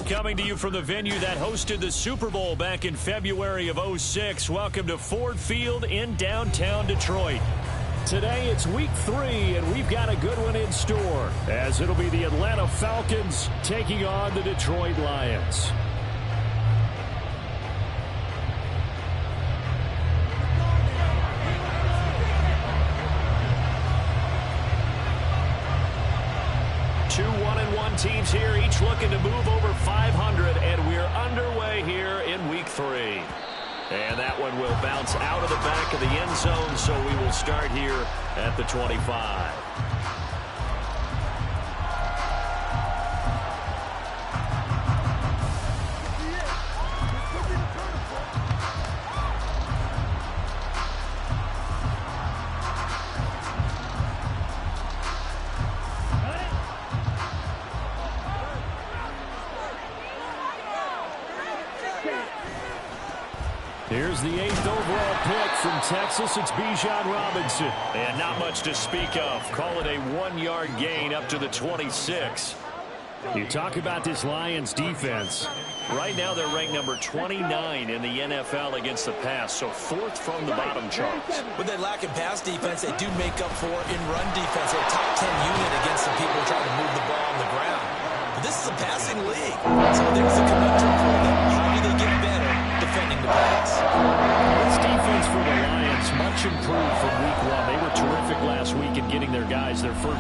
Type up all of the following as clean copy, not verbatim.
Coming to you from the venue that hosted the Super Bowl back in February of '06. Welcome to Ford Field in downtown Detroit. Today it's week 3, and we've got a good one in store, as it'll be the Atlanta Falcons taking on the Detroit Lions. Two 1-1 teams here, each looking to move over 500, and we're underway here in week 3. And that one will bounce out of the back of the end zone, so we will start here at the 25. Here's the 8th overall pick from Texas. It's Bijan Robinson. And not much to speak of. Call it a 1-yard gain up to the 26. You talk about this Lions defense. Right now they're ranked number 29 in the NFL against the pass, so 4th from the bottom charts. With that lack of pass defense, they do make up for in run defense. They're a top 10 unit against the people trying to move the ball on the ground. But this is a passing league, so there's a conundrum for them. How do they get better defending the pass? This defense for the Lions much improved from week 1. They were terrific last week in getting their guys their first.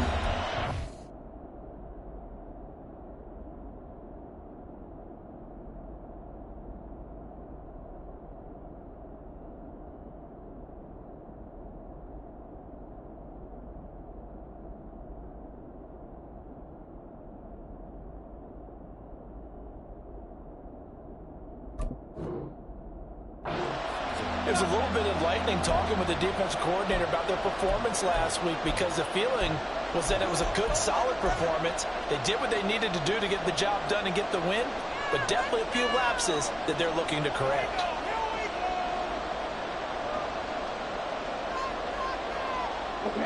There's a little bit of lightning talking with the defense coordinator about their performance last week, because the feeling was that it was a good, solid performance. They did what they needed to do to get the job done and get the win, but definitely a few lapses that they're looking to correct.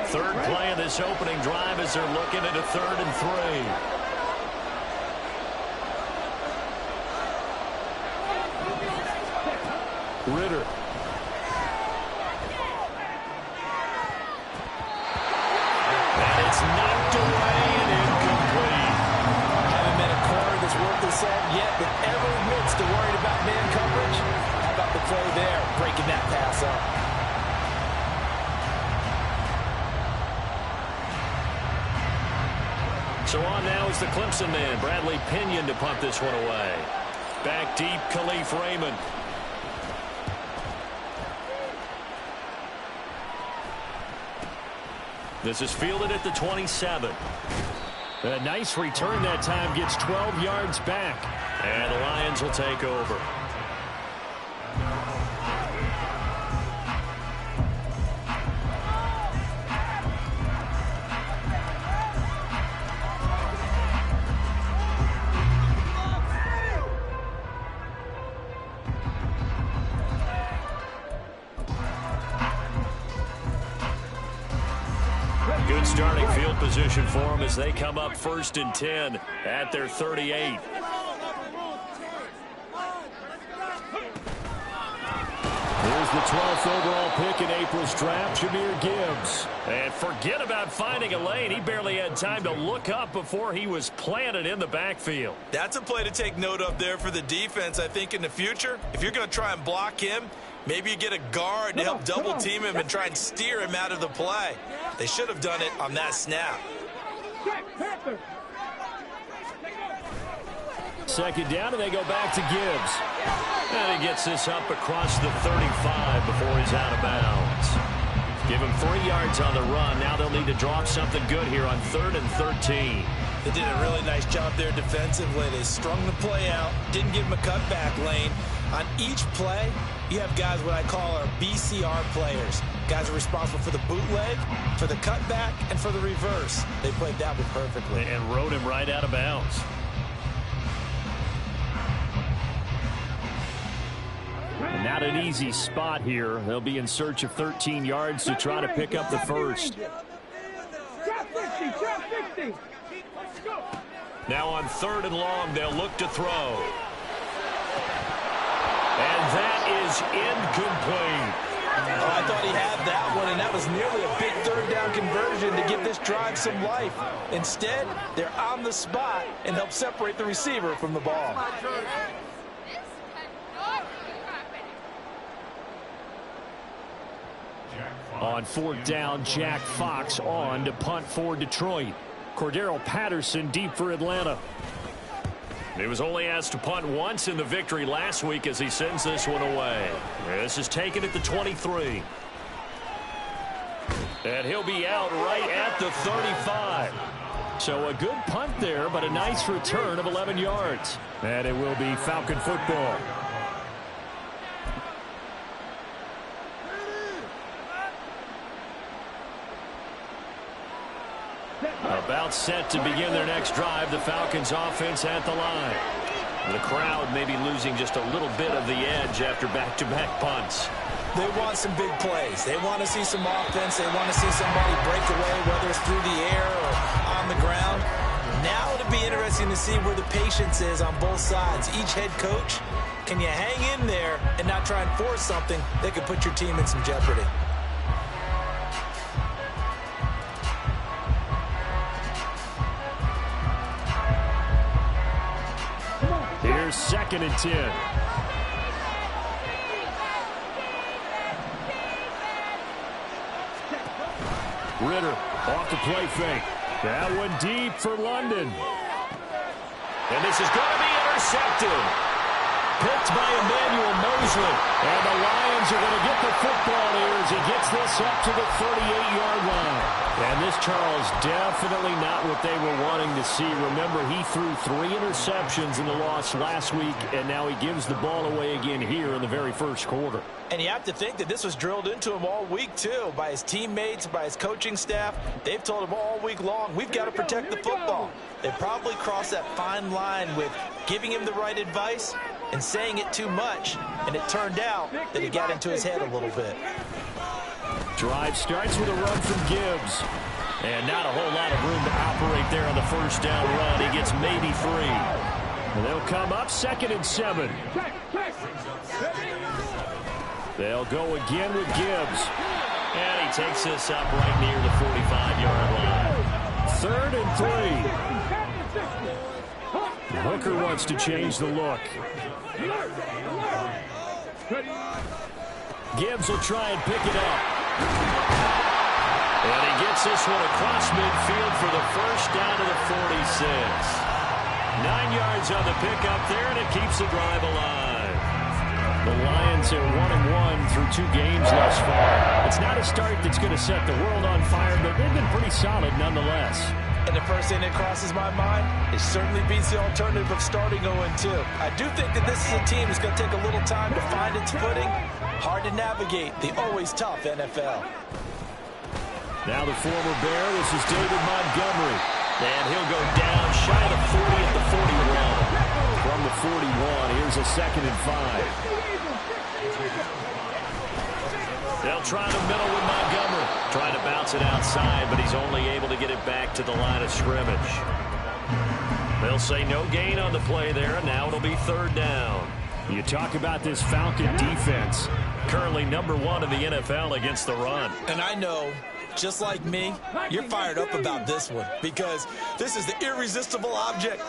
Third play of this opening drive as they're looking at a 3rd and 3. Ritter. And it's knocked away and incomplete. Haven't met a corner that's worth the salt yet that ever admits to worrying about man coverage. How about the play there, breaking that pass up? So on now is the Clemson man, Bradley Pinion, to punt this one away. Back deep, Khalif Raymond. This is fielded at the 27. A nice return that time, gets 12 yards back. And the Lions will take over. Good starting field position for them as they come up 1st and 10 at their 38. Here's the 12th overall pick in April's draft, Jahmyr Gibbs. And forget about finding a lane. He barely had time to look up before he was planted in the backfield. That's a play to take note of there for the defense, I think, in the future. If you're going to try and block him, maybe you get a guard to help double team him and try and steer him out of the play. They should have done it on that snap. 2nd down, and they go back to Gibbs. And he gets this up across the 35 before he's out of bounds. Give him 3 yards on the run. Now they'll need to drop something good here on 3rd and 13. They did a really nice job there defensively. They strung the play out, didn't give him a cutback lane. On each play, you have guys what I call our BCR players. Guys are responsible for the bootleg, for the cutback, and for the reverse. They played that one perfectly. And rode him right out of bounds. And not an easy spot here. They'll be in search of 13 yards to try to pick up the first. Now on 3rd and long, they'll look to throw. And that is incomplete. Oh, I thought he had that one, and that was nearly a big 3rd down conversion to give this drive some life. Instead, they're on the spot and help separate the receiver from the ball. On 4th down, Jack Fox on to punt for Detroit. Cordero Patterson deep for Atlanta. He was only asked to punt once in the victory last week as he sends this one away. This is taken at the 23. And he'll be out right at the 35. So a good punt there, but a nice return of 11 yards. And it will be Falcon football. About set to begin their next drive. The Falcons offense at the line. The crowd may be losing just a little bit of the edge after back-to-back punts. They want some big plays. They want to see some offense. They want to see somebody break away, whether it's through the air or on the ground. Now it'll be interesting to see where the patience is on both sides. Each head coach, can you hang in there and not try and force something that could put your team in some jeopardy? Here's 2nd and 10. Ritter off the play fake. That one deep for London. And this is going to be intercepted. Picked by Emmanuel Mosley. And the Lions are going to get the football here as he gets this up to the 38-yard line. And this, Charles, definitely not what they were wanting to see. Remember, he threw 3 interceptions in the loss last week, and now he gives the ball away again here in the very first quarter. And you have to think that this was drilled into him all week, too, by his teammates, by his coaching staff. They've told him all week long, we've got to protect the football. They probably crossed that fine line with giving him the right advice and saying it too much, and it turned out that it got into his head a little bit. Drive starts with a run from Gibbs. And not a whole lot of room to operate there on the first down run. He gets maybe 3. And they'll come up 2nd and 7. They'll go again with Gibbs. And he takes this up right near the 45-yard line. 3rd and 3. Hooker wants to change the look. Gibbs will try and pick it up. And he gets this one across midfield for the first down to the 46. 9 yards on the pickup there, and it keeps the drive alive. The Lions are 1-1 through 2 games thus far. It's not a start that's going to set the world on fire, but they've been pretty solid nonetheless. And the first thing that crosses my mind, it certainly beats the alternative of starting 0-2. I do think that this is a team that's going to take a little time to find its footing. Hard to navigate the always tough NFL. Now the former Bear, this is David Montgomery. And he'll go down shy of the 40 at the 41. From the 41, here's a 2nd and 5. They'll try the middle with Montgomery. Trying to bounce it outside, but he's only able to get it back to the line of scrimmage. They'll say no gain on the play there, and now it'll be 3rd down. You talk about this Falcon defense. Currently #1 in the NFL against the run. And I know, just like me, you're fired up about this one because this is the irresistible object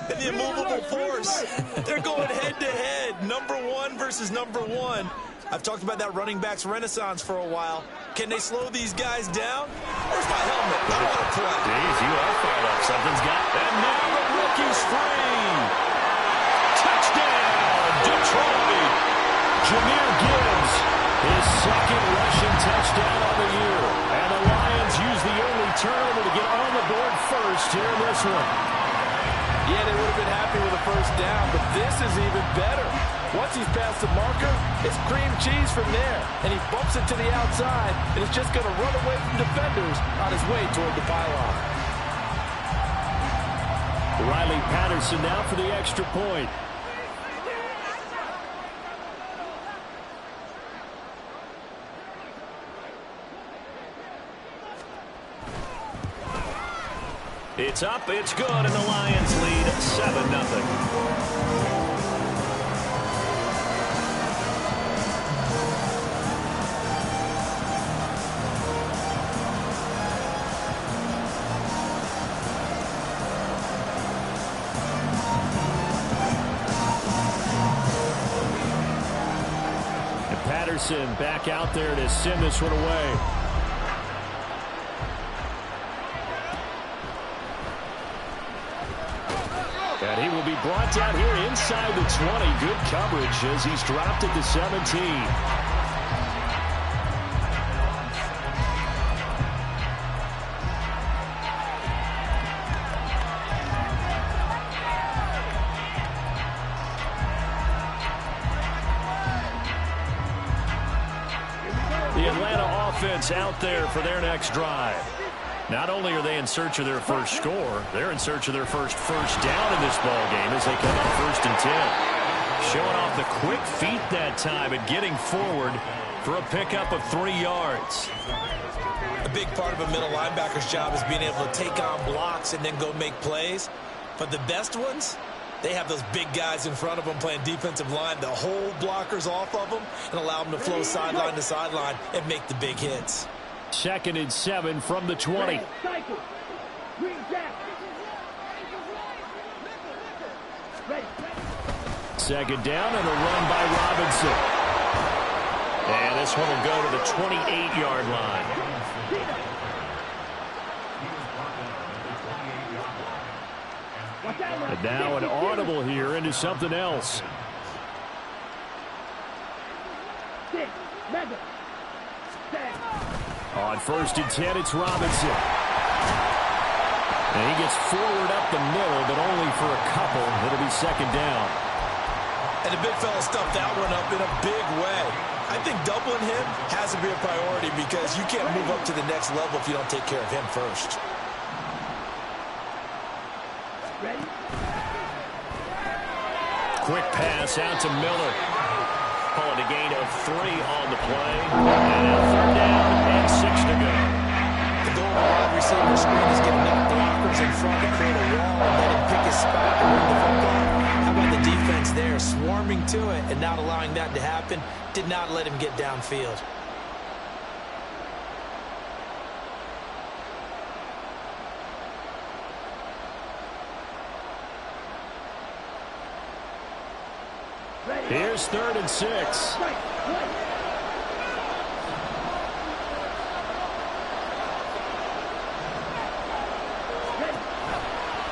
and the immovable force. They're going head-to-head, #1 versus #1. I've talked about that running backs renaissance for a while. Can they slow these guys down? Where's my helmet? I want to play. Jeez, you are fired up. Something's got. And now the rookie's free. Touchdown, Detroit. Jahmyr Gibbs, his 2nd rushing touchdown on the year. And the Lions use the early turnover to get on the board first here in this one. Yeah, they would have been happy with a first down, but this is even better. Once he's past the marker, it's cream cheese from there. And he bumps it to the outside, and it's just going to run away from defenders on his way toward the pylon. Riley Patterson now for the extra point. It's up, it's good, and the Lions lead 7-0. Patterson back out there to send this one away. And he will be brought down here inside the 20. Good coverage as he's dropped at the 17. Out there for their next drive. Not only are they in search of their first score, they're in search of their first down in this ball game as they come up 1st and 10. Showing off the quick feet that time and getting forward for a pickup of 3 yards. A big part of a middle linebacker's job is being able to take on blocks and then go make plays. But the best ones, they have those big guys in front of them playing defensive line to hold blockers off of them and allow them to flow sideline to sideline and make the big hits. 2nd and 7 from the 20. Second down and a run by Robinson. And this one will go to the 28-yard line. And now an audible here into something else. On 1st and 10, it's Robinson. And he gets forward up the middle, but only for a couple. It'll be 2nd down. And the big fella stuffed that one up in a big way. I think doubling him has to be a priority because you can't move up to the next level if you don't take care of him first. Quick pass out to Miller. Calling a gain of 3 on the play. And now 3rd down and 6 to go. The goal of the wide receiver screen is getting enough blockers in front to create a wall and let him pick his spot and run the football. How about the defense there, swarming to it and not allowing that to happen? Did not let him get downfield. Here's 3rd and 6.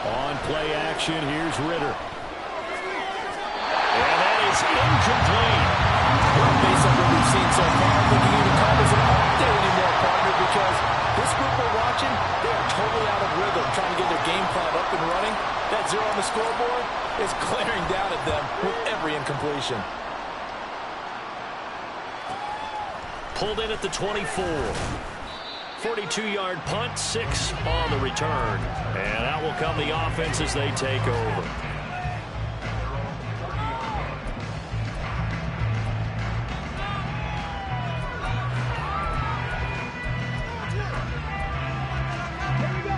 On play action, here's Ritter. And that is incomplete. Well, based on what we've seen so far, I think he even covers an update anymore, partner, because this group we're watching, they are totally out of rhythm, trying to get their game plan up and running. That 0 on the scoreboard is glaring down at them with every incompletion. Pulled in at the 24. 42-yard punt, 6 on the return. And out will come the offense as they take over.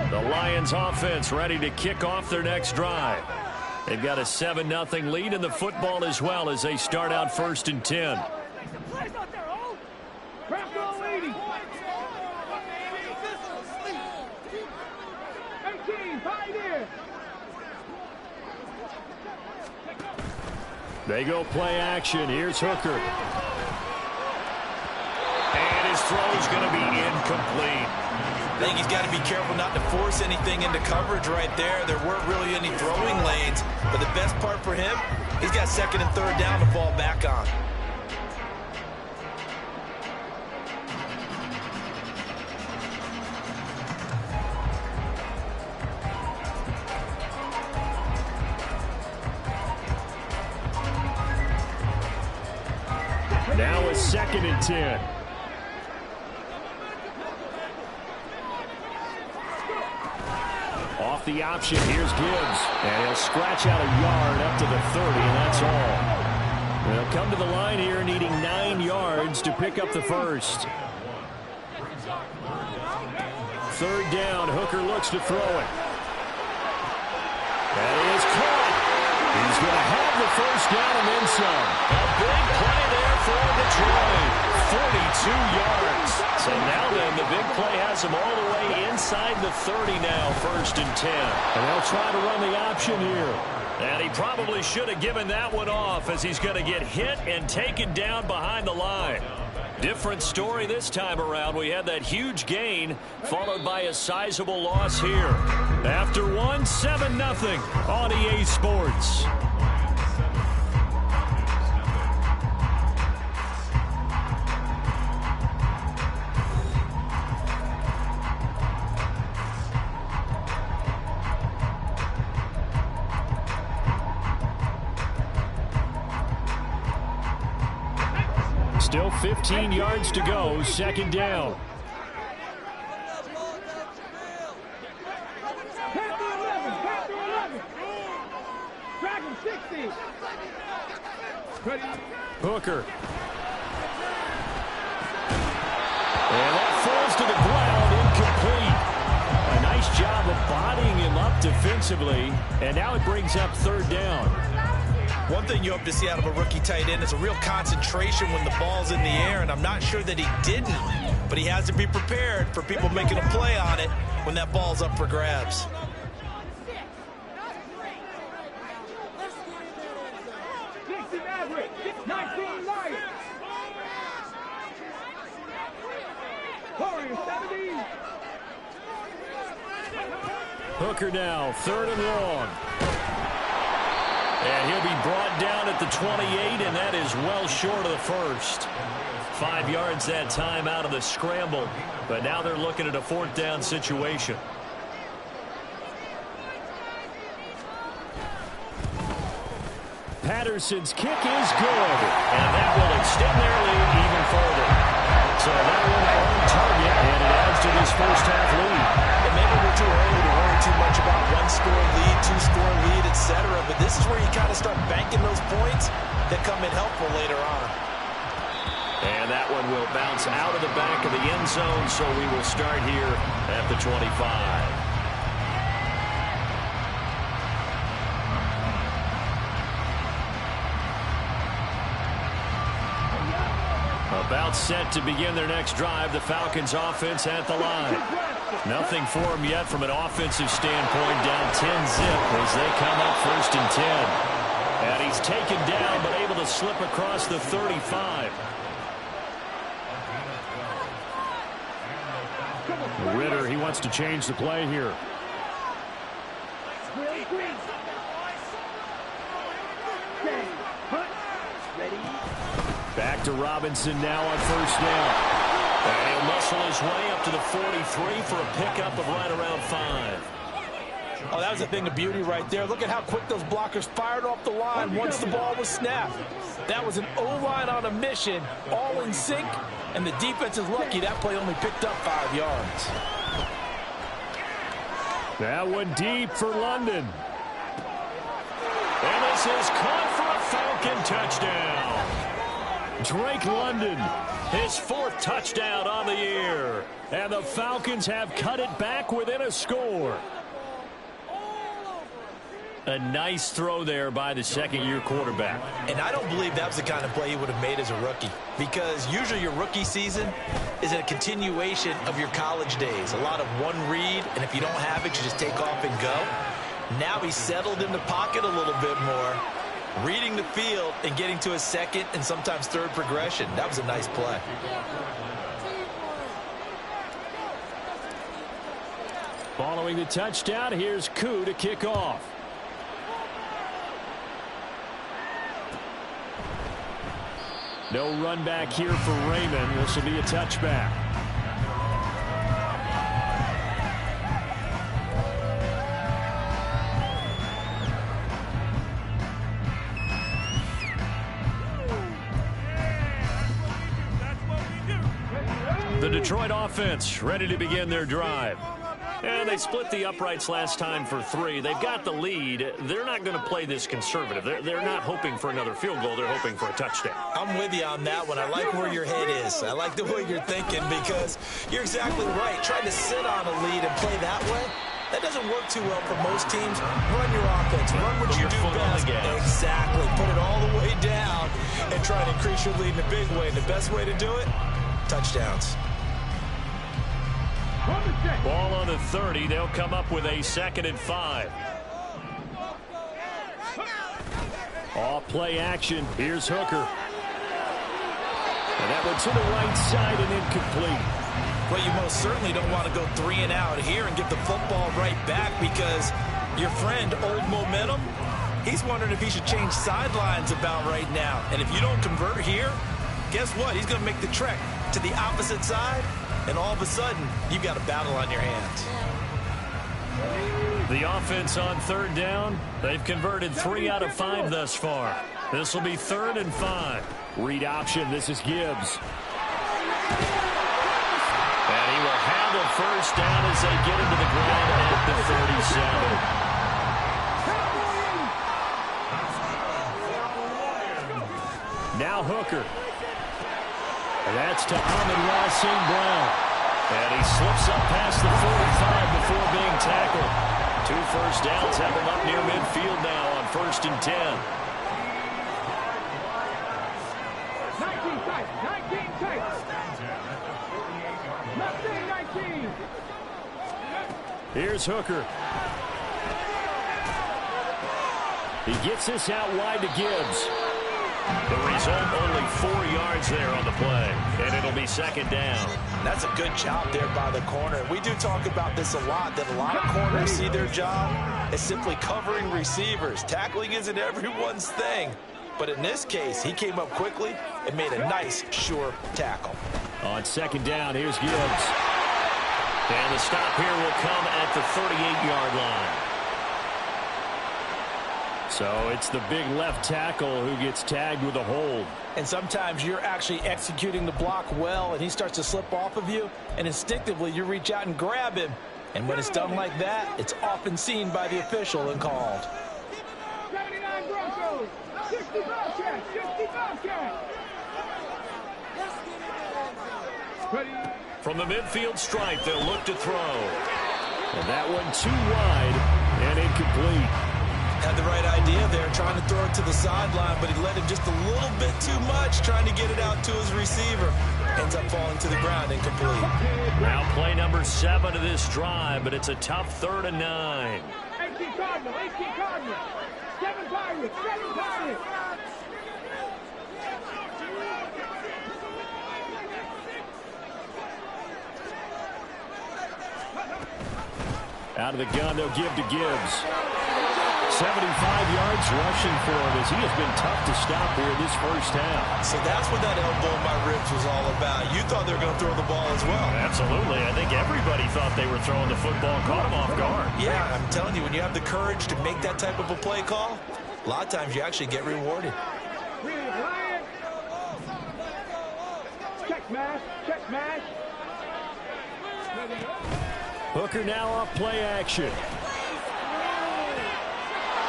The Lions offense ready to kick off their next drive. They've got a 7-0 lead in the football as well as they start out 1st and 10. They go play action. Here's Hooker. And his throw is going to be incomplete. I think he's got to be careful not to force anything into coverage right there. There weren't really any throwing lanes. But the best part for him, he's got 2nd and 3rd down to fall back on. Now a 2nd and 10. Off the option, here's Gibbs. And he'll scratch out a yard up to the 30, and that's all. They'll come to the line here needing 9 yards to pick up the first. 3rd down, Hooker looks to throw it. And he is caught. He's going to have the first down and then some. A big play there for Detroit. 42 yards. So now then, the big play has him all the way inside the 30 now, 1st and 10. And they'll try to run the option here. And he probably should have given that one off as he's going to get hit and taken down behind the line. Different story this time around. We had that huge gain followed by a sizable loss here. After one, 7-0 on EA Sports. Still 15 yards to go, 2nd down. Hooker. And that falls to the ground, incomplete. A nice job of bodying him up defensively, and now it brings up 3rd down. One thing you hope to see out of a rookie tight end is a real concentration when the ball's in the air, and I'm not sure that he didn't, but he has to be prepared for people making a play on it when that ball's up for grabs. Hooker now, 3rd and long. And he'll be brought down at the 28, and that is well short of the 1st. 5 yards that time out of the scramble, but now they're looking at a 4th down situation. Patterson's kick is good, and that will extend their lead even further. So that will on target, and it adds to this 1st half lead. And maybe we're too early to worry too much about 1-score lead, 2-score lead, etc. But this is where you kind of start banking those points that come in helpful later on. And that one will bounce out of the back of the end zone, so we will start here at the 25. About set to begin their next drive, the Falcons offense at the line. Nothing for them yet from an offensive standpoint, down 10-zip as they come up 1st and 10. And he's taken down but able to slip across the 35. Ritter, he wants to change the play here. Back to Robinson now on 1st down. And he'll muscle his way up to the 43 for a pickup of right around 5. Oh, that was a thing of beauty right there. Look at how quick those blockers fired off the line once the ball was snapped. That was an O-line on a mission, all in sync, and the defense is lucky that play only picked up 5 yards. That one deep for London. And this is caught for a Falcon touchdown. Drake London, his 4th touchdown on the year. And the Falcons have cut it back within a score. A nice throw there by the 2nd-year quarterback. And I don't believe that was the kind of play he would have made as a rookie, because usually your rookie season is a continuation of your college days. A lot of one read, and if you don't have it, you just take off and go. Now he's settled in the pocket a little bit more, reading the field and getting to a 2nd and sometimes 3rd progression. That was a nice play. Following the touchdown, here's Koo to kick off. No run back here for Raymond. This will be a touchback. The Detroit offense ready to begin their drive. And they split the uprights last time for 3. They've got the lead. They're not going to play this conservative. They're not hoping for another field goal. They're hoping for a touchdown. I'm with you on that one. I like where your head is. I like the way you're thinking, because you're exactly right. Trying to sit on a lead and play that way, That doesn't work too well for most teams. Run your offense. Run what you do best. Exactly. Put it all the way down and try to increase your lead in a big way. And the best way to do it, touchdowns. Ball on the 30. They'll come up with a 2nd and 5. Off play action. Here's Hooker. And that one to the right side and incomplete. Well, you most certainly don't want to go 3 and out here and give the football right back, because your friend, Old Momentum, he's wondering if he should change sidelines about right now. And if you don't convert here, guess what? He's going to make the trek to the opposite side, and all of a sudden, you've got a battle on your hands. The offense on 3rd down. They've converted 3 out of 5 thus far. This will be 3rd and 5. Read option. This is Gibbs. And he will have a 1st down as they get into the ground at the 37. Now Hooker. And that's to Amon-Ra St. Brown. And he slips up past the 45 before being tackled. 2 first downs have him up near midfield now on 1st and 10. 19 tight. 19 tight. 19. Here's Hooker. He gets this out wide to Gibbs. The result, only 4 yards there on the play, and it'll be 2nd down. That's a good job there by the corner. We do talk about this a lot, that a lot of corners see their job as simply covering receivers. Tackling isn't everyone's thing. But in this case, he came up quickly and made a nice, sure tackle. On 2nd down, here's Gibbs. And the stop here will come at the 38-yard line. So it's the big left tackle who gets tagged with a hold. And sometimes you're actually executing the block well, and he starts to slip off of you, and instinctively you reach out and grab him. And when it's done like that, it's often seen by the official and called. 79 Broncos. 60 Bobcats. 60 Bobcats. From the midfield stripe, they'll look to throw. And that one too wide and incomplete. Had the right idea there, trying to throw it to the sideline, but he let him just a little bit too much, trying to get it out to his receiver. Ends up falling to the ground, incomplete. Now play number 7 of this drive, but it's a tough 3rd and 9. 18 Cardinals. 18 Cardinals. 7 Pirates. 7 Pirates. Out of the gun, they'll give to Gibbs. 75 yards rushing for him, as he has been tough to stop here in this first half. So that's what that elbow in my ribs was all about. You thought they were going to throw the ball as well. Absolutely. I think everybody thought they were throwing the football, caught him off guard. Yeah, I'm telling you, when you have the courage to make that type of a play call, a lot of times you actually get rewarded. Check smash. Check smash. Hooker now off play action.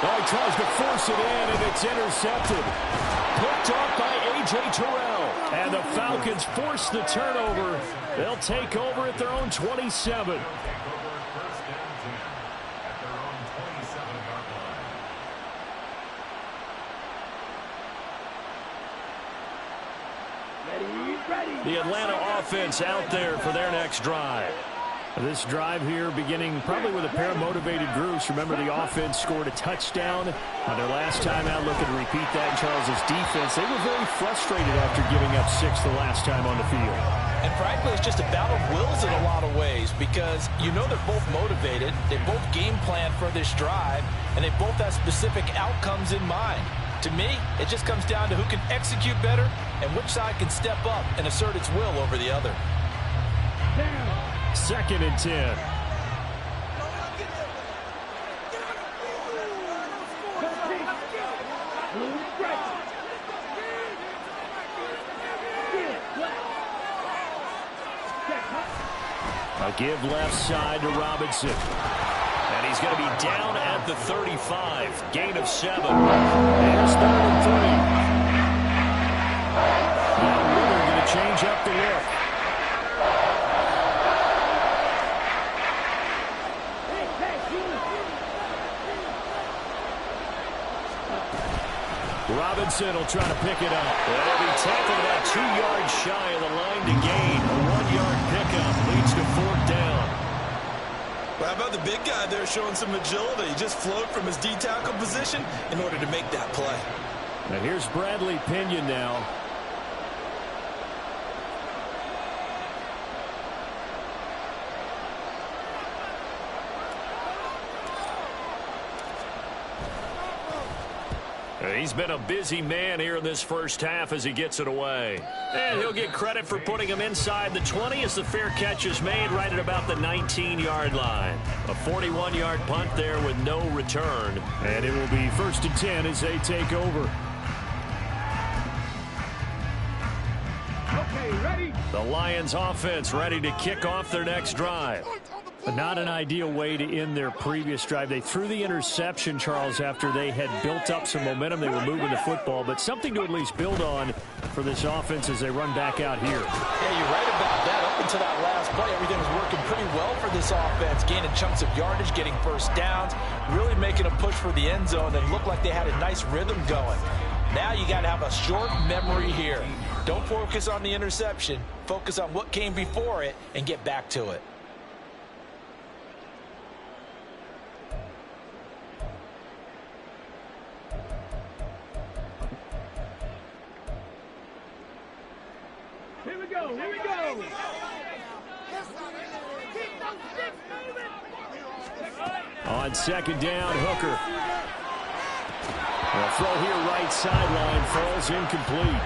Oh, he tries to force it in, and it's intercepted. Picked off by A.J. Terrell. And the Falcons force the turnover. They'll take over at their own 27. The Atlanta offense out there for their next drive. This drive here beginning probably with a pair of motivated groups. Remember, the offense scored a touchdown on their last time out. Looking to repeat that in Charles's defense. They were very frustrated after giving up 6 the last time on the field. And frankly, it's just a battle of wills in a lot of ways, because you know they're both motivated. They both game plan for this drive, and they both have specific outcomes in mind. To me, it just comes down to who can execute better and which side can step up and assert its will over the other. 2nd and 10. A give left side to Robinson. And he's going to be down at the 35. Gain of 7. Here's 3rd and 3. Now Willard going to change up the look. Robinson will try to pick it up. They'll be tackled about 2 yards shy of the line to gain. A 1-yard pickup leads to 4th down. Well, how about the big guy there showing some agility? He just flowed from his D-tackle position in order to make that play. Now here's Bradley Pinion now. He's been a busy man here in this first half as he gets it away. And he'll get credit for putting him inside the 20 as the fair catch is made right at about the 19-yard line. A 41-yard punt there with no return. And it will be 1st and 10 as they take over. Okay, ready? The Lions offense ready to kick off their next drive. But not an ideal way to end their previous drive. They threw the interception, Charles, after they had built up some momentum. They were moving the football, but something to at least build on for this offense as they run back out here. Yeah, you're right about that. Up until that last play, everything was working pretty well for this offense, gaining chunks of yardage, getting first downs, really making a push for the end zone, and looked like they had a nice rhythm going. Now you got to have a short memory here. Don't focus on the interception. Focus on what came before it and get back to it. Here we go, here we go. Keep those sticks moving. On 2nd down, Hooker. The throw here right sideline falls incomplete.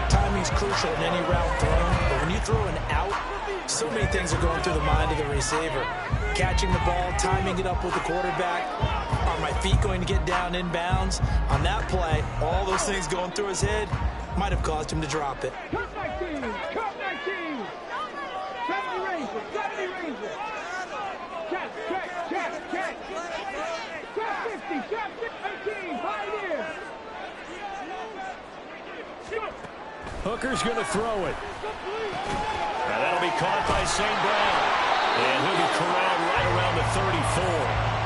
Timing's crucial in any route thrown, but when you throw an out, so many things are going through the mind of the receiver. Catching the ball, timing it up with the quarterback. Are my feet going to get down in bounds? On that play, all those things going through his head might have caused him to drop it. Cut 19, cut 19. 70 Rangers, 70 Rangers. Check, check, check, check. Check 50, check 18, Pioneer. Hooker's going to throw it. Now that'll be caught by St. Brown. And he'll be corralled right around the 34.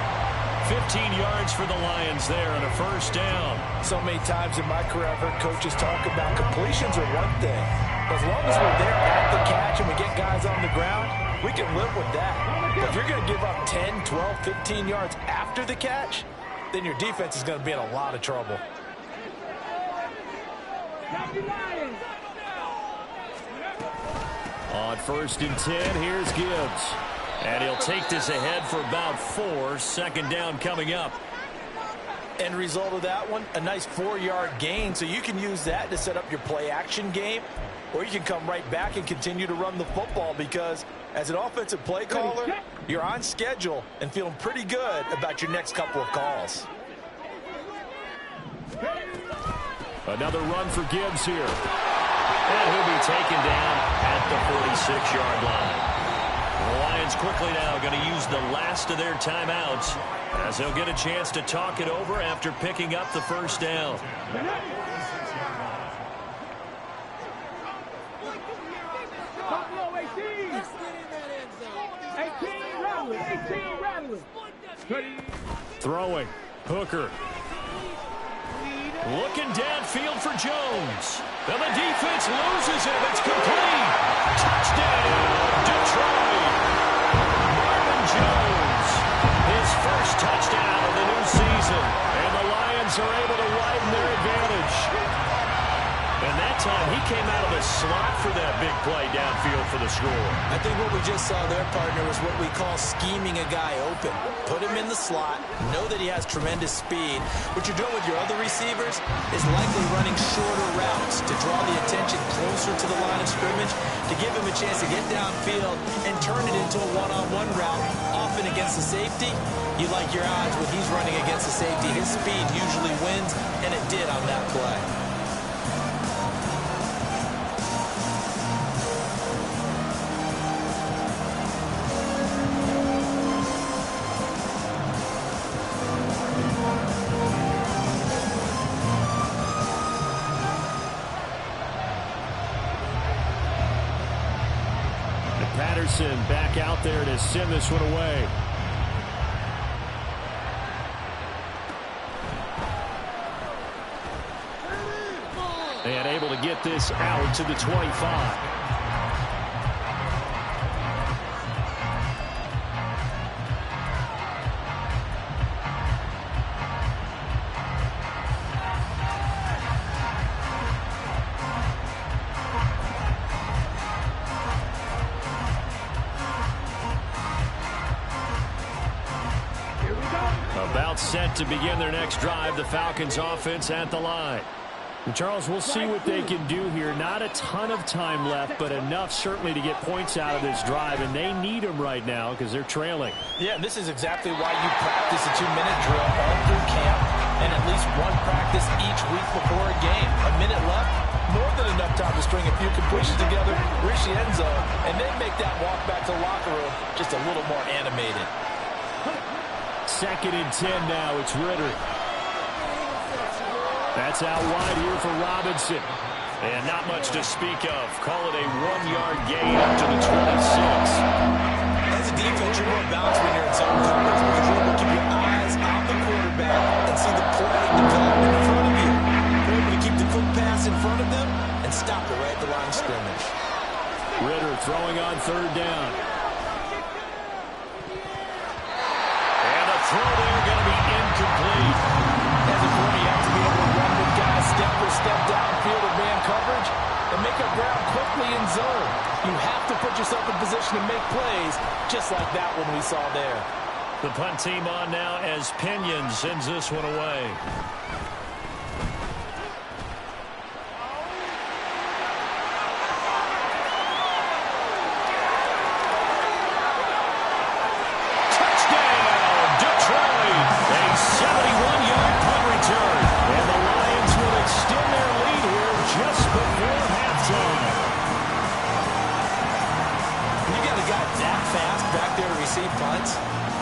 15 yards for the Lions there and a 1st down. So many times in my career, I've heard coaches talk about completions are one thing. As long as we're there at the catch and we get guys on the ground, we can live with that. But if you're going to give up 10, 12, 15 yards after the catch, then your defense is going to be in a lot of trouble. On 1st and 10, here's Gibbs. And he'll take this ahead for about 4. 2nd down coming up. End result of that one, a nice 4-yard gain, so you can use that to set up your play-action game, or you can come right back and continue to run the football because as an offensive play caller, you're on schedule and feeling pretty good about your next couple of calls. Another run for Gibbs here. And he'll be taken down at the 46-yard line. The Lions quickly now going to use the last of their timeouts as they'll get a chance to talk it over after picking up the 1st down. Buffalo 18. 18 rattling, 18 rattling. Throwing. Hooker. Looking downfield for Jones. And the defense loses him. It's complete. Touchdown, Detroit. Marvin Jones. His first touchdown of the new season. And the Lions are able to widen their advantage. And that time he came out of the slot for that big play downfield for the score. I think what we just saw there, partner, was what we call scheming a guy open. Put him in the slot, know that he has tremendous speed. What you're doing with your other receivers is likely running shorter routes to draw the attention closer to the line of scrimmage, to give him a chance to get downfield and turn it into a one-on-one route, often against the safety. You like your odds when he's running against the safety. His speed usually wins, and it did on that play. Patterson back out there to send this one away. And able to get this out to the 25. About set to begin their next drive, the Falcons offense at the line. And Charles, we'll see what they can do here. Not a ton of time left, but enough certainly to get points out of this drive, and they need them right now because they're trailing. Yeah, and this is exactly why you practice a 2-minute drill all through camp and at least one practice each week before a game. A minute left, more than enough time to string a few completions together, reach the end zone, and then make that walk back to the locker room just a little more animated. 2nd and 10 now. It's Ritter. That's out wide here for Robinson. And not much to speak of. Call it a 1-yard gain up to the 26. As a defense, you're more balanced when you're in zone coverage because you're able to keep your eyes on the quarterback and see the play develop in front of you. You're able to keep the quick pass in front of them and stop it right at the line of scrimmage. Ritter throwing on 3rd down. Throw there going to be incomplete. As a corner, you have to be able to run with guys step for step downfield or man coverage and make up ground quickly in zone. You have to put yourself in position to make plays, just like that one we saw there. The punt team on now as Pinion sends this one away.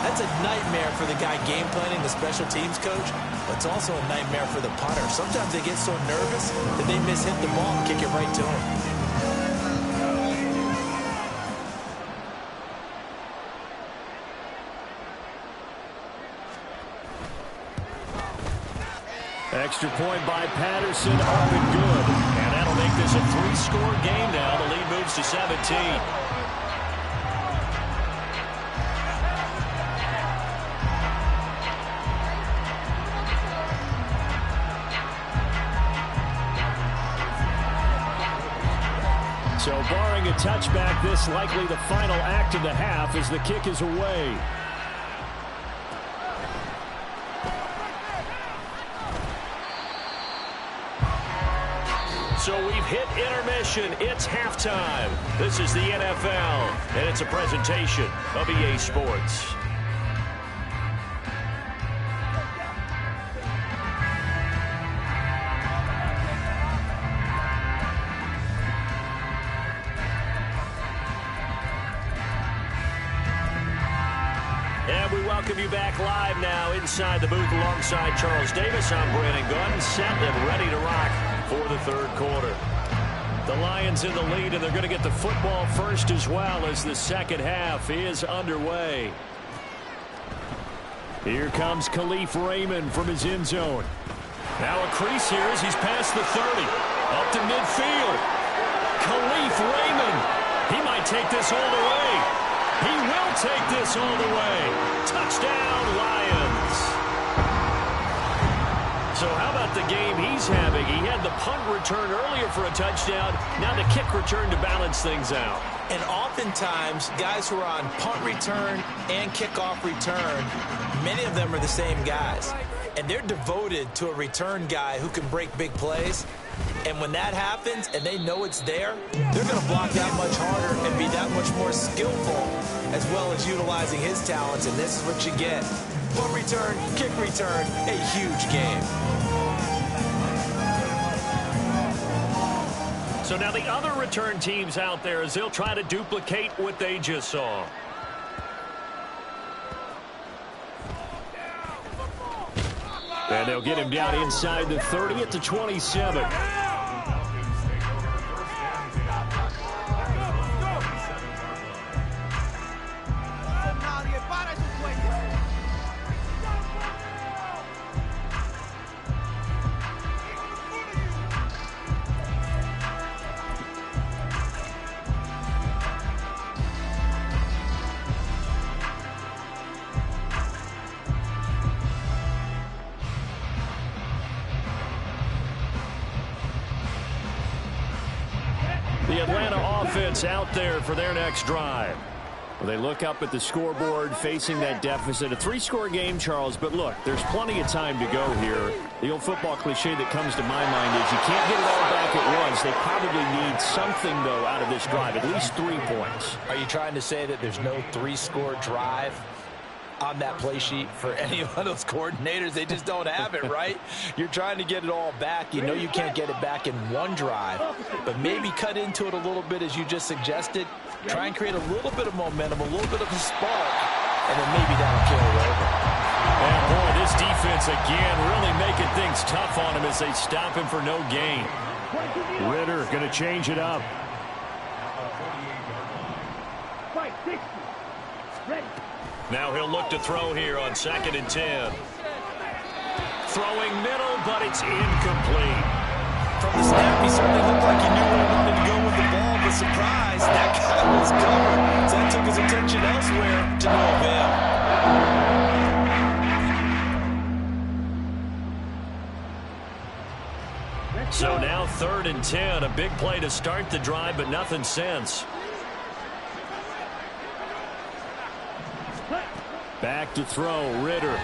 That's a nightmare for the guy game planning, the special teams coach, but it's also a nightmare for the punter. Sometimes they get so nervous that they mishit the ball and kick it right to him. Extra point by Patterson, up and good. And that'll make this a 3-score game now. The lead moves to 17. So barring a touchback, this likely the final act of the half as the kick is away. So we've hit intermission. It's halftime. This is the NFL, and it's a presentation of EA Sports. And we welcome you back live now inside the booth alongside Charles Davis. I'm Brandon Gunn, set and ready to rock for the 3rd quarter. The Lions in the lead, and they're going to get the football first as well as the 2nd half is underway. Here comes Khalif Raymond from his end zone. Now a crease here as he's past the 30. Up to midfield. Khalif Raymond. He might take this all the way. He will take this all the way. Touchdown, Lions. So how about the game he's having? He had the punt return earlier for a touchdown. Now the kick return to balance things out. And oftentimes, guys who are on punt return and kickoff return, many of them are the same guys. And they're devoted to a return guy who can break big plays. And when that happens and they know it's there, they're going to block that much harder and be that much more skillful, as well as utilizing his talents. And this is what you get. Punt return, kick return, a huge game. So now the other return teams out there as they'll try to duplicate what they just saw. And they'll get him down inside the 30 at the 27. the Atlanta offense out there for their next drive. Well, they look up at the scoreboard facing that deficit. A 3-score game, Charles, but look, there's plenty of time to go here. The old football cliche that comes to my mind is you can't get it all back at once. They probably need something, though, out of this drive, at least 3 points. Are you trying to say that there's no 3-score drive on that play sheet for any one of those coordinators? They just don't have it, right? You're trying to get it all back. You know you can't get it back in one drive, but maybe cut into it a little bit as you just suggested. Try and create a little bit of momentum, a little bit of a spark, and then maybe that'll carry over. And boy, this defense again really making things tough on him as they stop him for no gain. Ritter going to change it up. Now he'll look to throw here on 2nd and 10. Throwing middle, but it's incomplete. From the snap, he certainly looked like he knew where he wanted to go with the ball, but surprise, that guy was covered. So that took his attention elsewhere to no avail. So now 3rd and 10, a big play to start the drive, but nothing since. Back to throw, Ritter.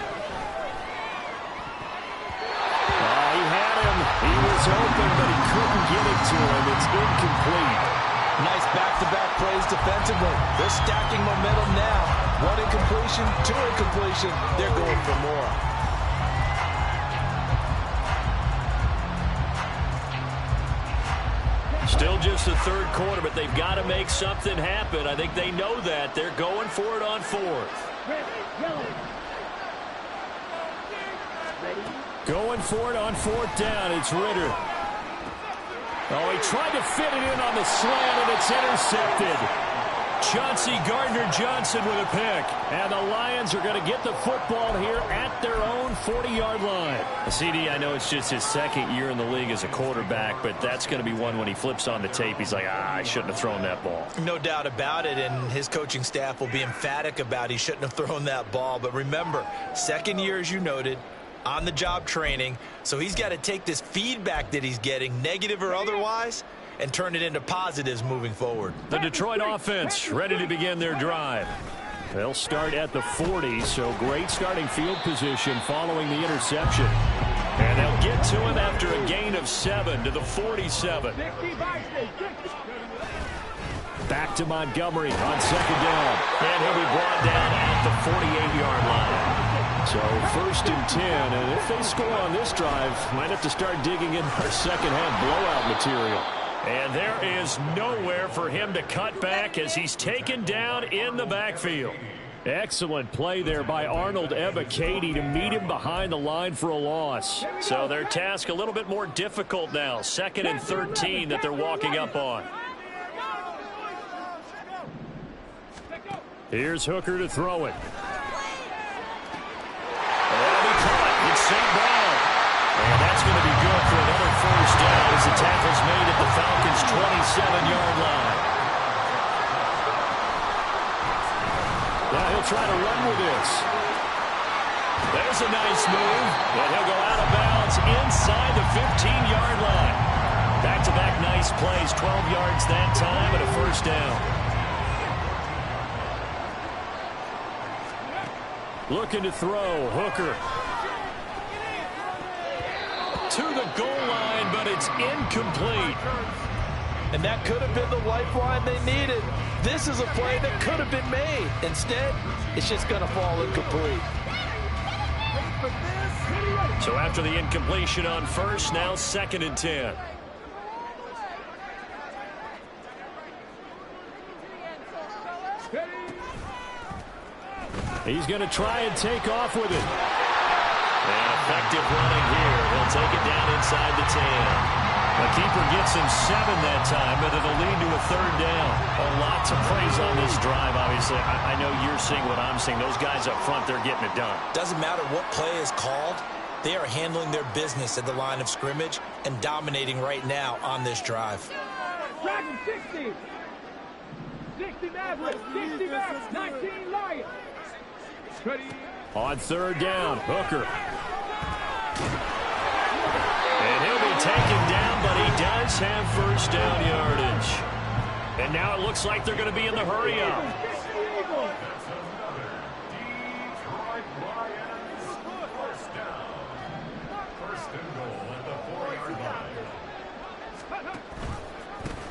He had him. He was open, but he couldn't get it to him. It's incomplete. Nice back-to-back plays defensively. They're stacking momentum now. 1 incompletion, 2 incompletion. They're going for more. Still just the 3rd quarter, but they've got to make something happen. I think they know that. They're going for it on 4th. Going for it on 4th down. It's Ritter. Oh, he tried to fit it in on the slant, and it's intercepted. Chauncey Gardner-Johnson with a pick. And the Lions are going to get the football here at their own 40-yard line. CD, I know it's just his 2nd year in the league as a quarterback, but that's going to be one when he flips on the tape. He's like, I shouldn't have thrown that ball. No doubt about it, and his coaching staff will be emphatic about he shouldn't have thrown that ball. But remember, 2nd year, as you noted, on-the-job training, so he's got to take this feedback that he's getting, negative or otherwise, and turn it into positives moving forward. The Detroit offense ready to begin their drive. They'll start at the 40, so great starting field position following the interception. And they'll get to him after a gain of 7 to the 47. Back to Montgomery on 2nd down. And he'll be brought down at the 48-yard line. So 1st and 10, and if they score on this drive, might have to start digging in our second-half blowout material. And there is nowhere for him to cut back as he's taken down in the backfield. Excellent play there by Arnold Ebiketie to meet him behind the line for a loss. So their task a little bit more difficult now. 2nd and 13 that they're walking up on. Here's Hooker to throw it. It's St. Brown. And that's going to be good for another 1st down as the tackle's made at the Falcons' 27-yard line. Now he'll try to run with this. There's a nice move. And he'll go out of bounds inside the 15-yard line. Back-to-back nice plays, 12 yards that time and a 1st down. Looking to throw, Hooker. To the goal line, but it's incomplete. And that could have been the lifeline they needed. This is a play that could have been made. Instead, it's just going to fall incomplete. So after the incompletion on 1st, now 2nd and 10. He's going to try and take off with it. And effective running here. He'll take it down inside the 10. The keeper gets him 7 that time, but it'll lead to a 3rd down. Oh, lots of praise on this drive, obviously. I know you're seeing what I'm seeing. Those guys up front, they're getting it done. Doesn't matter what play is called. They are handling their business at the line of scrimmage and dominating right now on this drive. Dragon 60. 60 Mavericks. 60 Mavericks. 19 Lions. On 3rd down, Hooker. And he'll be taken down, but he does have 1st down yardage. And now it looks like they're going to be in the hurry-up.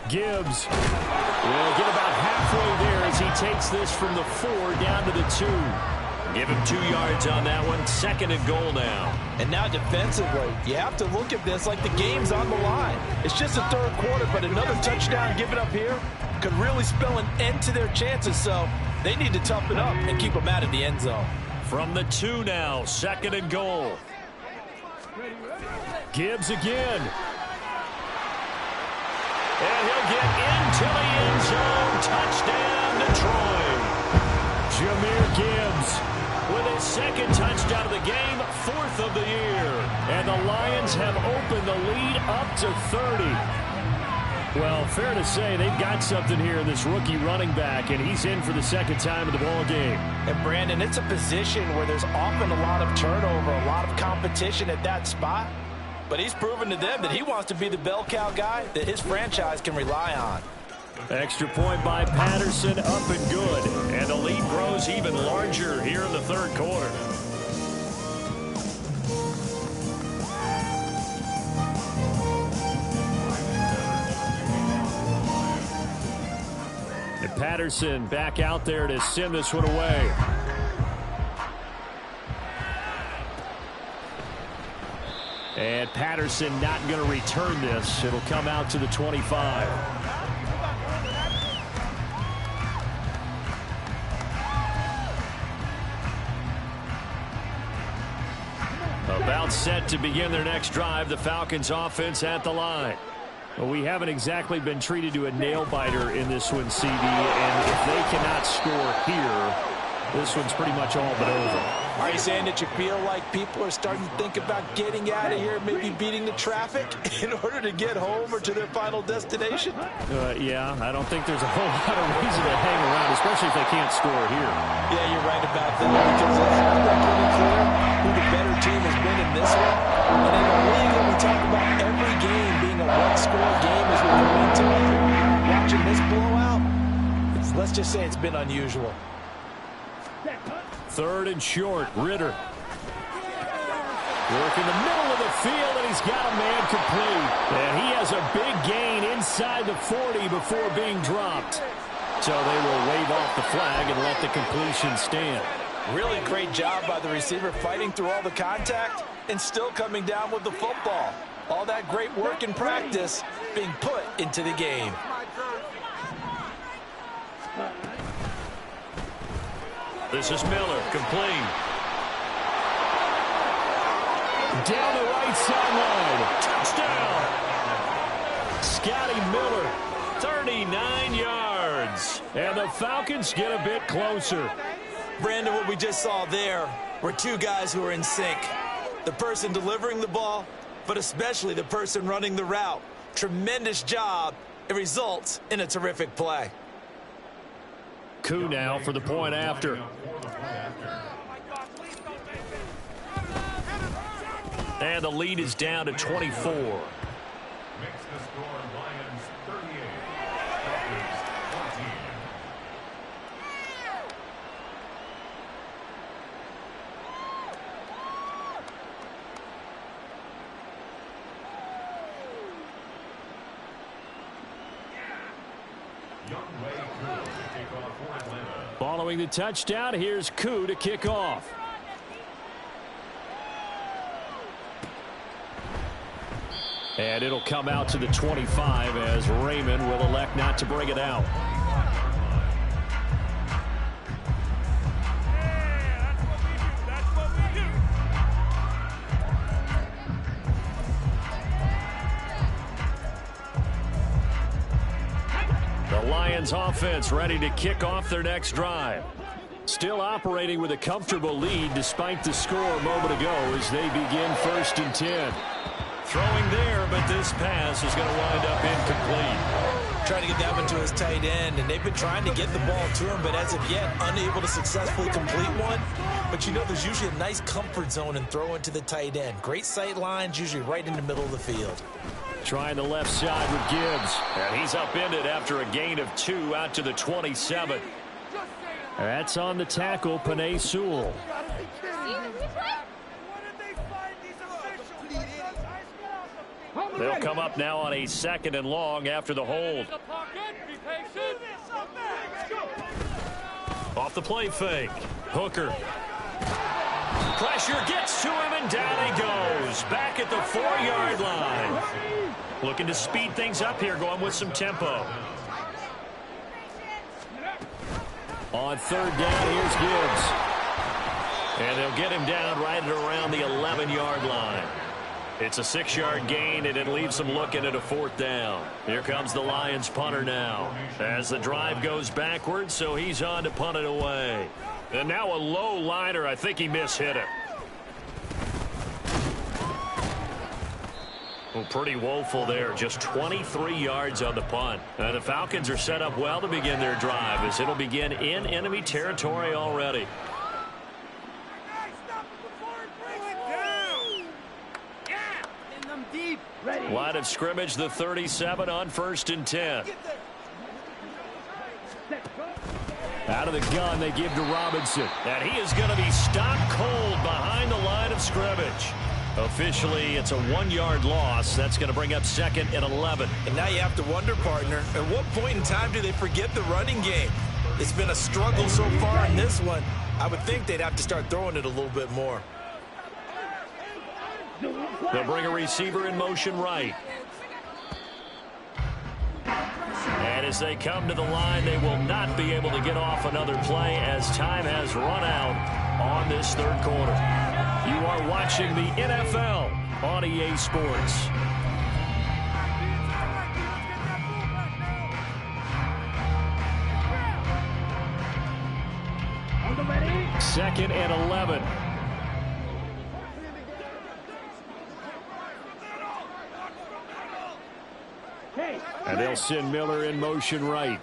Gibbs will get about halfway there as he takes this from the 4 down to the 2. Give him 2 yards on that one. 2nd and goal now. And now defensively, you have to look at this like the game's on the line. It's just the 3rd quarter, but another touchdown given up here could really spell an end to their chances. So they need to toughen up and keep them out of the end zone. From the 2 now, 2nd and goal. Gibbs again. And he'll get into the end zone. Touchdown, Detroit. Jahmyr Gibbs with his 2nd touchdown of the game, 4th of the year. And the Lions have opened the lead up to 30. Well, fair to say they've got something here in this rookie running back, and he's in for the 2nd time in the ball game. And, Brandon, it's a position where there's often a lot of turnover, a lot of competition at that spot. But he's proven to them that he wants to be the bell cow guy that his franchise can rely on. Extra point by Patterson, up and good. And the lead grows even larger here in the 3rd quarter. And Patterson back out there to send this one away. And Patterson not going to return this. It'll come out to the 25. About set to begin their next drive. The Falcons offense at the line. Well, we haven't exactly been treated to a nail-biter in this one, CD. And if they cannot score here, this one's pretty much all but over. Are you saying that you feel like people are starting to think about getting out of here, maybe beating the traffic in order to get home or to their final destination? Yeah, I don't think there's a whole lot of reason to hang around, especially if they can't score here. Yeah, you're right about that, because it has been pretty clear who the better team has been in this one. And in a league that we talk about every game being a one-score game as we go into it, watching this blowout, let's just say it's been unusual. 3rd and short, Ritter. Work in the middle of the field, and he's got a man complete. And he has a big gain inside the 40 before being dropped. So they will wave off the flag and let the completion stand. Really great job by the receiver fighting through all the contact and still coming down with the football. All that great work in practice being put into the game. This is Miller, complete. Down the right sideline. Touchdown. Scotty Miller, 39 yards. And the Falcons get a bit closer. Brandon, what we just saw there were 2 guys who are in sync. The person delivering the ball, but especially the person running the route. Tremendous job. It results in a terrific play. Coup now for the point after. And the lead is down to 24. Following the touchdown, here's Koo to kick off. And it'll come out to the 25 as Raymond will elect not to bring it out. The Lions offense ready to kick off their next drive. Still operating with a comfortable lead despite the score a moment ago as they begin 1st and 10. Throwing there, but this pass is going to wind up incomplete. Trying to get that one to his tight end, and they've been trying to get the ball to him, but as of yet, unable to successfully complete one. But you know, there's usually a nice comfort zone in throwing to the tight end. Great sight lines, usually right in the middle of the field. Trying the left side with Gibbs. And he's upended after a gain of 2 out to the 27. That's on the tackle, Penei Sewell. They'll come up now on a 2nd and long after the hold. Off the play fake. Hooker. Pressure gets to him, and down he goes. Back at the 4-yard line. Looking to speed things up here, going with some tempo. On 3rd down, here's Gibbs. And they'll get him down right at around the 11-yard line. It's a 6-yard gain, and it leaves them looking at a 4th down. Here comes the Lions punter now. As the drive goes backwards, so he's on to punt it away. And now a low liner. I think he mishit it. Well, pretty woeful there. Just 23 yards on the punt. And the Falcons are set up well to begin their drive, as it'll begin in enemy territory already. Line of scrimmage, the 37 on 1st and 10. Out of the gun, they give to Robinson. And he is going to be stopped cold behind the line of scrimmage. Officially, it's a 1-yard loss. That's going to bring up 2nd and 11. And now you have to wonder, partner, at what point in time do they forget the running game? It's been a struggle so far in this one. I would think they'd have to start throwing it a little bit more. They'll bring a receiver in motion right. And as they come to the line, they will not be able to get off another play as time has run out on this 3rd quarter. You are watching the NFL on EA Sports. Second and 11. And they'll send Miller in motion right.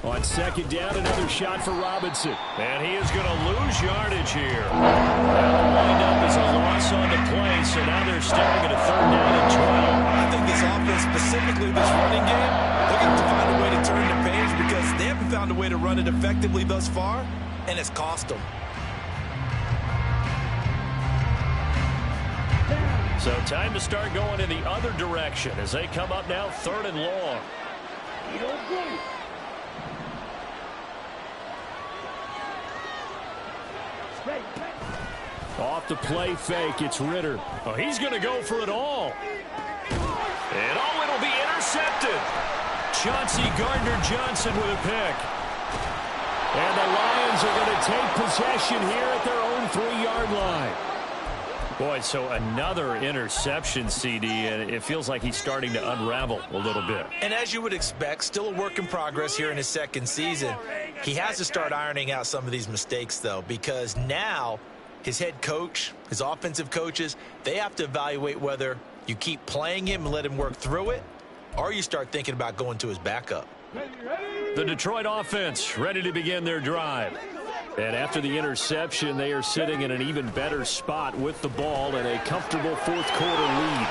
On 2nd down, another shot for Robinson. And he is going to lose yardage here. And the windup is a loss on the play, so now they're staring at a 3rd down and 12. I think this offense, specifically this running game, looking to find a way to turn the page because they haven't found a way to run it effectively thus far, and it's cost them. So time to start going in the other direction as they come up now 3rd and long. Off the play fake, it's Ritter. Oh, he's going to go for it all. And oh, it'll be intercepted. Chauncey Gardner-Johnson with a pick. And the Lions are going to take possession here at their own 3-yard line. Boy, so another interception, CD, and it feels like he's starting to unravel a little bit. And as you would expect, still a work in progress here in his 2nd season. He has to start ironing out some of these mistakes, though, because now his head coach, his offensive coaches, they have to evaluate whether you keep playing him and let him work through it, or you start thinking about going to his backup. The Detroit offense ready to begin their drive. And after the interception, they are sitting in an even better spot with the ball and a comfortable 4th quarter lead.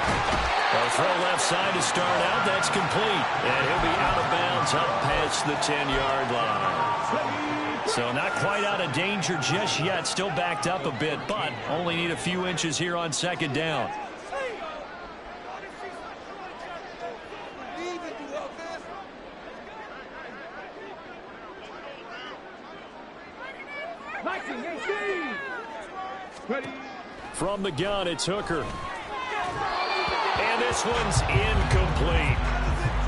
A throw left side to start out. That's complete. And he'll be out of bounds up past the 10-yard line. So not quite out of danger just yet. Still backed up a bit, but only need a few inches here on 2nd down. From the gun, it's Hooker. And this one's incomplete.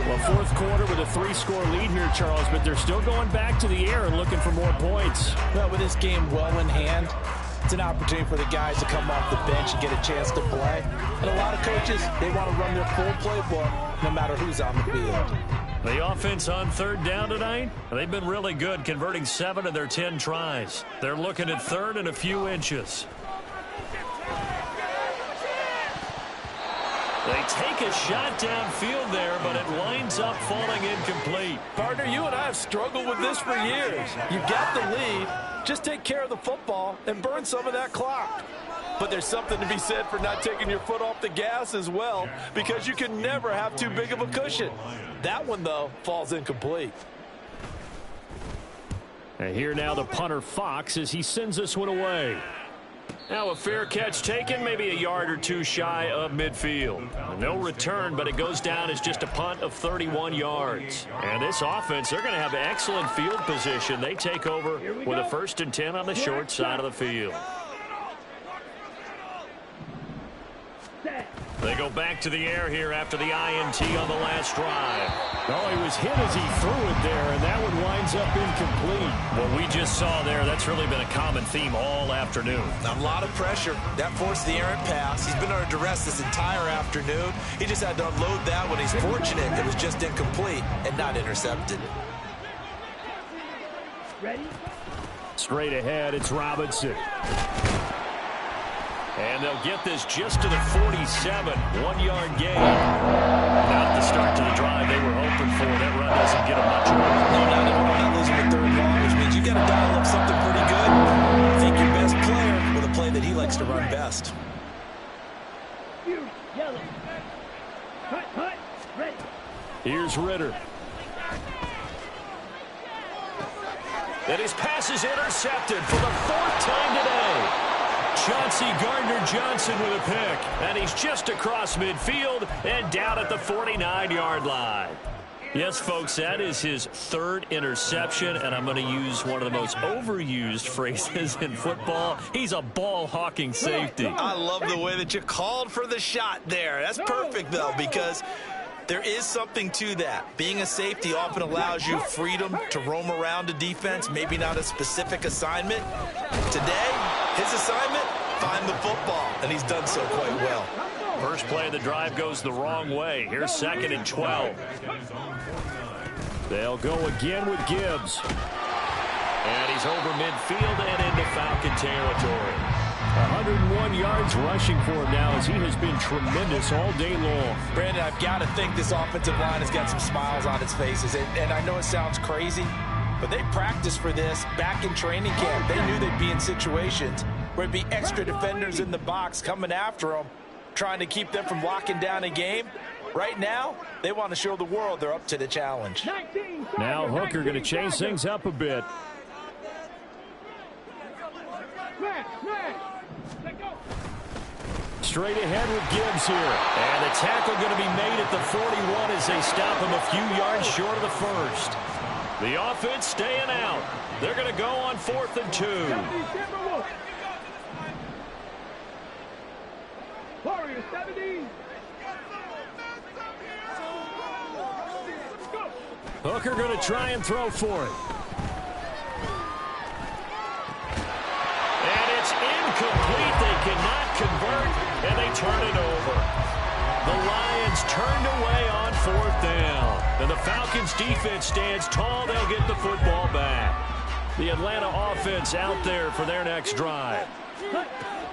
Well, 4th quarter with a 3-score lead here, Charles, but they're still going back to the air and looking for more points. Well, with this game well in hand, it's an opportunity for the guys to come off the bench and get a chance to play. And a lot of coaches, they want to run their full playbook no matter who's on the field. The offense on 3rd down tonight, they've been really good, converting 7 of their 10 tries. They're looking at 3rd and a few inches. They take a shot downfield there, but it winds up falling incomplete. Partner, you and I have struggled with this for years. You've got the lead. Just take care of the football and burn some of that clock. But there's something to be said for not taking your foot off the gas as well, because you can never have too big of a cushion. That one, though, falls incomplete. And here now the punter Fox as he sends this one away. Now a fair catch taken, maybe a yard or two shy of midfield. No return, but it goes down as just a punt of 31 yards. And this offense, they're going to have excellent field position. They take over with a 1st and 10 on the short side of the field. They go back to the air here after the INT on the last drive. Oh, he was hit as he threw it there, and that one winds up incomplete. What we just saw there, that's really been a common theme all afternoon. A lot of pressure. That forced the errant pass. He's been under duress this entire afternoon. He just had to unload that one. He's fortunate it was just incomplete and not intercepted. Ready? Straight ahead, it's Robinson. And they'll get this just to the 47, 1-yard gain. Not the start to the drive they were hoping for. That run doesn't get them much more. No, not at all. Not losing the third ball, which means you got to dial up something pretty good. Think your best player with a play that he likes to run best. Yellow. Hut. Ready. Here's Ritter. And his pass is intercepted for the 4th time today. Chauncey Gardner-Johnson with a pick. And he's just across midfield and down at the 49-yard line. Yes, folks, that is his 3rd interception, and I'm going to use one of the most overused phrases in football. He's a ball-hawking safety. I love the way that you called for the shot there. That's perfect, though, because there is something to that. Being a safety often allows you freedom to roam around a defense, maybe not a specific assignment. Today, his assignment, find the football, and he's done so quite well. First play of the drive goes the wrong way. Here's 2nd and 12. They'll go again with Gibbs. And he's over midfield and into Falcon territory. 101 yards rushing for him now as he has been tremendous all day long. Brandon, I've got to think this offensive line has got some smiles on its faces. And I know it sounds crazy, but they practiced for this back in training camp. They knew they'd be in situations where it'd be extra defenders in the box coming after them, trying to keep them from locking down a game. Right now, they want to show the world they're up to the challenge. Now Hooker going to change things up a bit. Straight ahead with Gibbs here. And the tackle going to be made at the 41 as they stop him a few yards short of the 1st. The offense staying out. They're going to go on 4th and 2. Warrior 70. Hooker going to try and throw for it. And it's incomplete. They cannot convert, and they turn it over. The Lions turned away on 4th down. And the Falcons defense stands tall. They'll get the football back. The Atlanta offense out there for their next drive.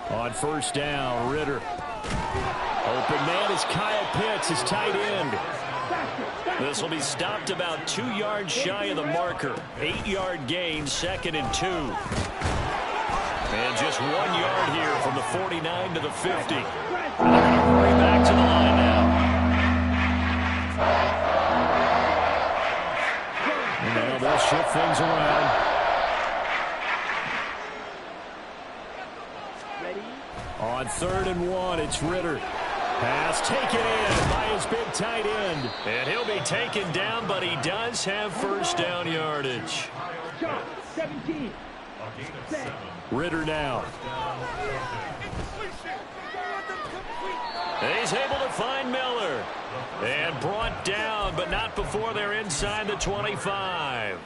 On 1st down, Ritter. Open man is Kyle Pitts, his tight end. This will be stopped about 2 yards shy of the marker. 8-yard gain, 2nd and 2. And just 1 yard here from the 49 to the 50. And they're going to hurry back to the line now. And now they'll shift things around. On 3rd and 1, it's Ritter. Pass taken in by his big tight end. And he'll be taken down, but he does have 1st down yardage. 17. Ritter now. And he's able to find Miller. And brought down, but not before they're inside the 25.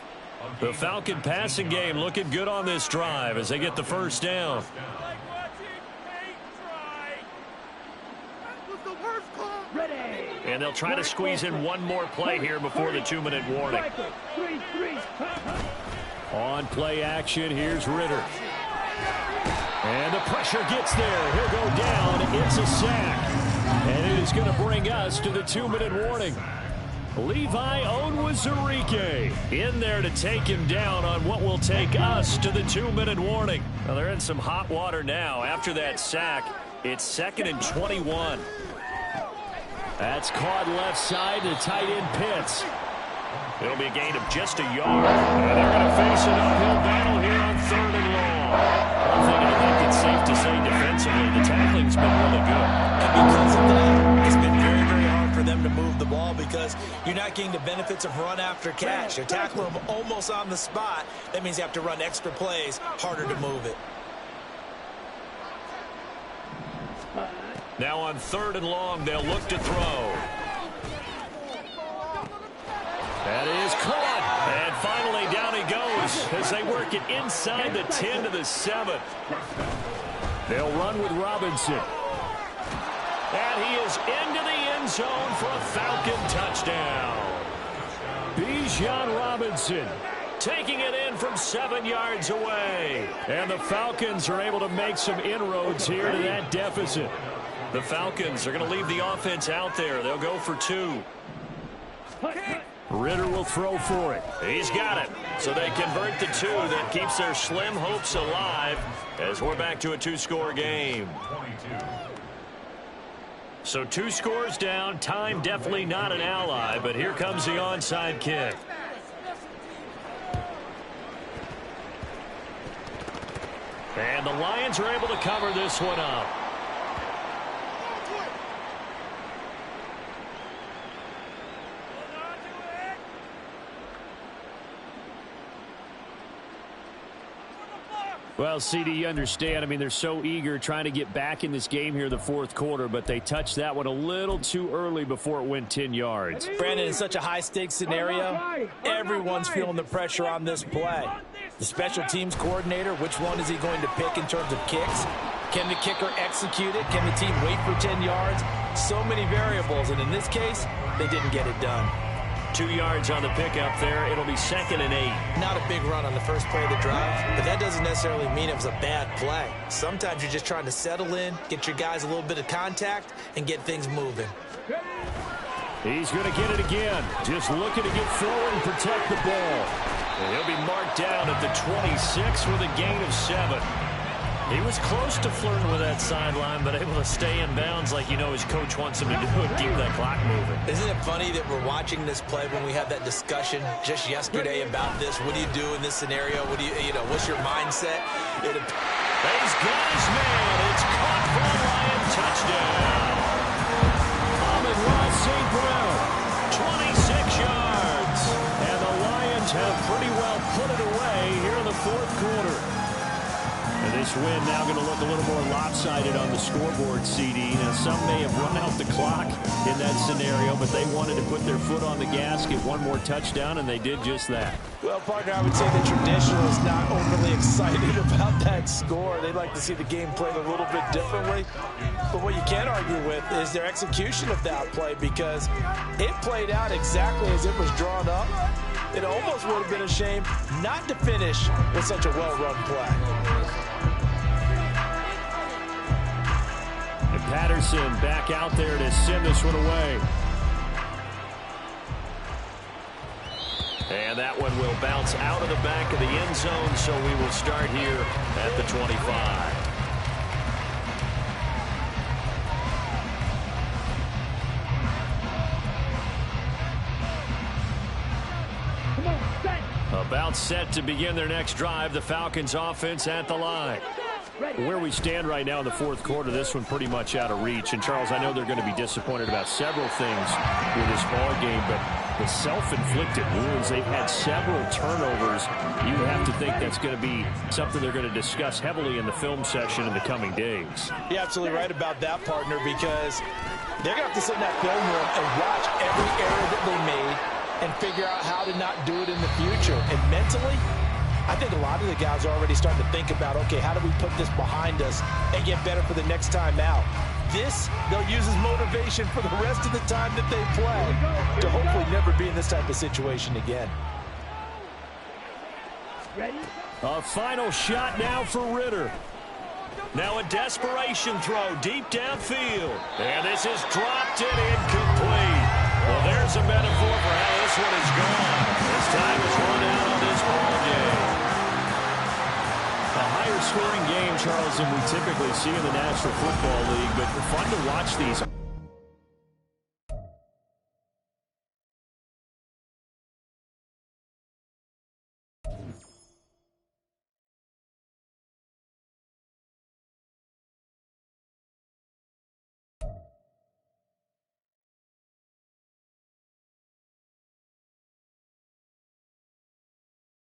The Falcon passing game looking good on this drive as they get the 1st down. And they'll try to squeeze in one more play here before the 2-minute warning. On play action, here's Ritter. And the pressure gets there. He'll go down. It's a sack. And it is going to bring us to the 2-minute warning. Levi Onwuzurike in there to take him down on what will take us to the 2-minute warning. Well, they're in some hot water now. After that sack, it's 2nd and 21. That's caught left side to tight end Pitts. It'll be a gain of just a yard. And they're going to face an uphill battle here on 3rd and long. One thing I think it's safe to say defensively, the tackling's been really good. And because of that, it's been very, very hard for them to move the ball because you're not getting the benefits of run after catch. You're tackling them almost on the spot. That means you have to run extra plays, harder to move it. Now on 3rd and long, they'll look to throw. That is caught. And finally down he goes as they work it inside the 10 to the 7. They'll run with Robinson. And he is into the end zone for a Falcon touchdown. Bijan Robinson taking it in from 7 yards away. And the Falcons are able to make some inroads here to that deficit. The Falcons are going to leave the offense out there. They'll go for 2. Ritter will throw for it. He's got it. So they convert the 2. That keeps their slim hopes alive as we're back to a 2-score game. So 2 scores down. Time definitely not an ally, but here comes the onside kick. And the Lions are able to cover this one up. Well, CD, you understand. I mean, they're so eager trying to get back in this game here in the 4th quarter, but they touched that one a little too early before it went 10 yards. Brandon, in such a high-stakes scenario, everyone's feeling the pressure on this play. The special teams coordinator, which one is he going to pick in terms of kicks? Can the kicker execute it? Can the team wait for 10 yards? So many variables, and in this case, they didn't get it done. 2 yards on the pickup there. It'll be 2nd and 8. Not a big run on the first play of the drive, but that doesn't necessarily mean it was a bad play. Sometimes you're just trying to settle in, get your guys a little bit of contact, and get things moving. He's going to get it again. Just looking to get forward and protect the ball. And he'll be marked down at the 26 with a gain of 7. He was close to flirting with that sideline, but able to stay in bounds like you know his coach wants him to do and keep that clock moving. Isn't it funny that we're watching this play when we had that discussion just yesterday about this? What do you do in this scenario? What do you know, what's your mindset? He's got his man. It's caught for a Lion touchdown. Amon-Ra St. Brown, 26 yards. And the Lions have pretty well put it away here in the 4th quarter. And this win now going to look a little more lopsided on the scoreboard, CD. Now, some may have run out the clock in that scenario, but they wanted to put their foot on the gas, get one more touchdown, and they did just that. Well, partner, I would say the traditional is not overly excited about that score. They'd like to see the game played a little bit differently. But what you can't argue with is their execution of that play, because it played out exactly as it was drawn up. It almost would have been a shame not to finish with such a well-run play. And Patterson back out there to send this one away. And that one will bounce out of the back of the end zone, so we will start here at the 25. About set to begin their next drive. The Falcons offense at the line. Where we stand right now in the 4th quarter, this one pretty much out of reach. And, Charles, I know they're going to be disappointed about several things with this ball game, but the self-inflicted wounds, they've had several turnovers. You have to think that's going to be something they're going to discuss heavily in the film session in the coming days. You're absolutely right about that, partner, because they're going to have to sit in that film room and watch every error that they made and figure out how to not do it in the future. And mentally, I think a lot of the guys are already starting to think about, okay, how do we put this behind us and get better for the next time out? This, they'll use as motivation for the rest of the time that they play to hopefully never be in this type of situation again. A final shot now for Ritter. Now a desperation throw deep downfield. And this is dropped and incomplete. Well, there's a metaphor for how this one is gone. This time is run out on this ball game. A higher scoring game, Charles, than we typically see in the National Football League, but fun to watch these.